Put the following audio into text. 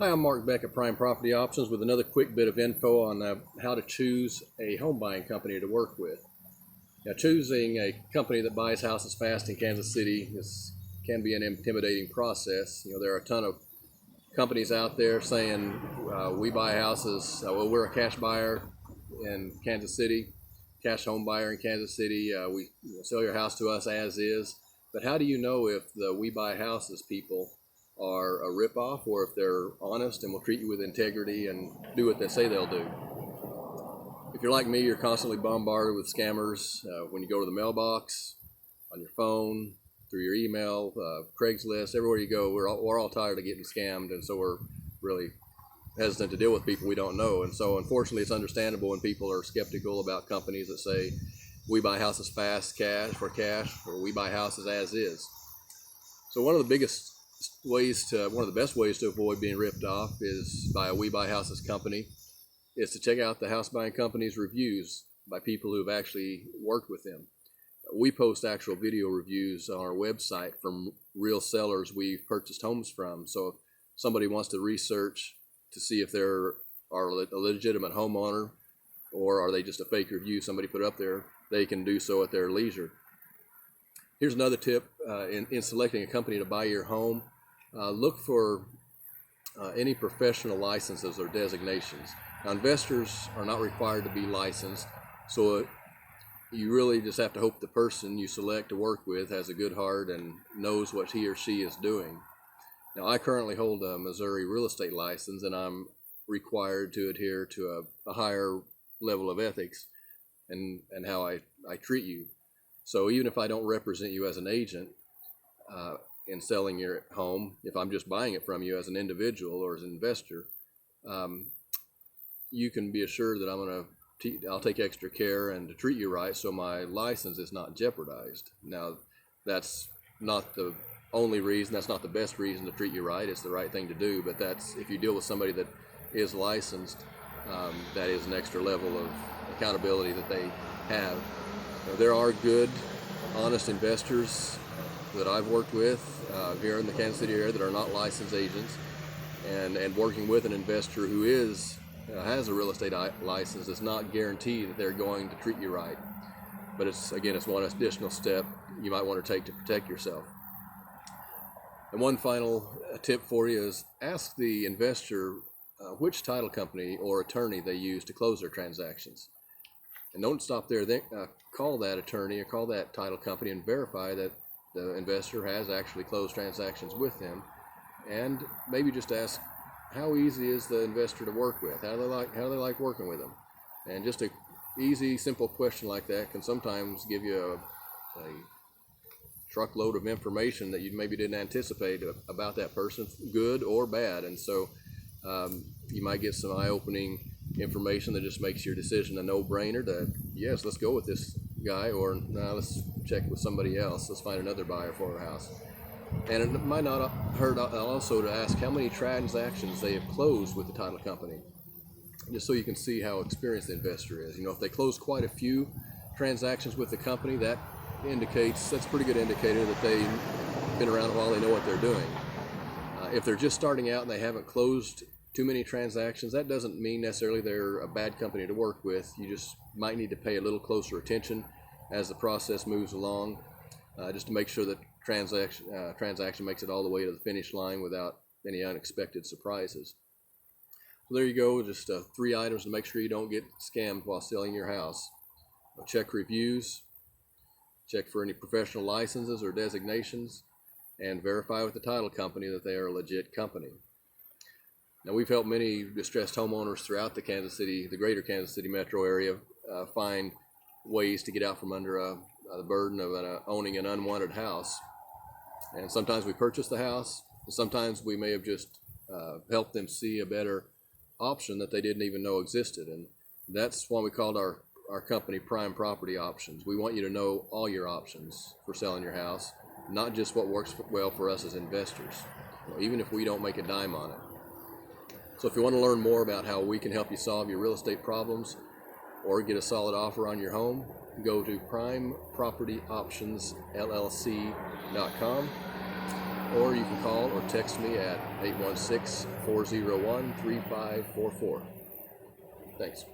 Hi, I'm Mark Beck at Prime Property Options with another quick bit of info on how to choose a home buying company to work with. Now, choosing a company that buys houses fast in Kansas City can be an intimidating process. There are a ton of companies out there saying we buy houses. Well, we're a cash buyer in Kansas City, cash home buyer in Kansas City. We sell your house to us as is. But how do you know if the we buy houses people are a ripoff or if they're honest and will treat you with integrity and do what they say they'll do? If you're like me, you're constantly bombarded with scammers when you go to the mailbox, on your phone, through your email, Craigslist, everywhere you go. We're all tired of getting scammed, and so we're really hesitant to deal with people we don't know. And so unfortunately, it's understandable when people are skeptical about companies that say we buy houses fast, cash, or we buy houses as is. So one of the best ways to avoid being ripped off is by a We Buy Houses company is to check out the house buying company's reviews by people who have actually worked with them. We post actual video reviews on our website from real sellers we've purchased homes from. So if somebody wants to research to see if they're a legitimate homeowner or are they just a fake review somebody put up there, they can do so at their leisure. Here's another tip in selecting a company to buy your home. Look for any professional licenses or designations. Now, investors are not required to be licensed, so you really just have to hope the person you select to work with has a good heart and knows what he or she is doing. Now, I currently hold a Missouri real estate license, and I'm required to adhere to a higher level of ethics and how I treat you. So even if I don't represent you as an agent in selling your home, if I'm just buying it from you as an individual or as an investor, you can be assured that I'll take extra care and to treat you right so my license is not jeopardized. Now, that's not the only reason, that's not the best reason to treat you right. It's the right thing to do, but that's if you deal with somebody that is licensed, that is an extra level of accountability that they have. There are good, honest investors that I've worked with here in the Kansas City area that are not licensed agents, and working with an investor who has a real estate license does not guarantee that they're going to treat you right. But it's one additional step you might want to take to protect yourself. And one final tip for you is ask the investor which title company or attorney they use to close their transactions. And don't stop there. Call that attorney or call that title company and verify that the investor has actually closed transactions with them. And maybe just ask, how easy is the investor to work with? How do they like working with them? And just a easy, simple question like that can sometimes give you a truckload of information that you maybe didn't anticipate about that person, good or bad. And so you might get some eye-opening information that just makes your decision a no-brainer to, yes, let's go with this guy, or no, let's check with somebody else. Let's find another buyer for our house. And it might not hurt also to ask how many transactions they have closed with the title company, just so you can see how experienced the investor is. If they close quite a few transactions with the company, that's a pretty good indicator that they've been around a while, they know what they're doing. If they're just starting out and they haven't closed too many transactions, that doesn't mean necessarily they're a bad company to work with. You just might need to pay a little closer attention as the process moves along, just to make sure that transaction makes it all the way to the finish line without any unexpected surprises. So there you go, just 3 items to make sure you don't get scammed while selling your house. Check reviews, check for any professional licenses or designations, and verify with the title company that they are a legit company. Now, we've helped many distressed homeowners throughout the greater Kansas City metro area find ways to get out from under the burden of owning an unwanted house. And sometimes we purchase the house, and sometimes we may have just helped them see a better option that they didn't even know existed. And that's why we called our company Prime Property Options. We want you to know all your options for selling your house, not just what works well for us as investors, even if we don't make a dime on it. So if you want to learn more about how we can help you solve your real estate problems or get a solid offer on your home, go to primepropertyoptionsllc.com or you can call or text me at 816-401-3544. Thanks.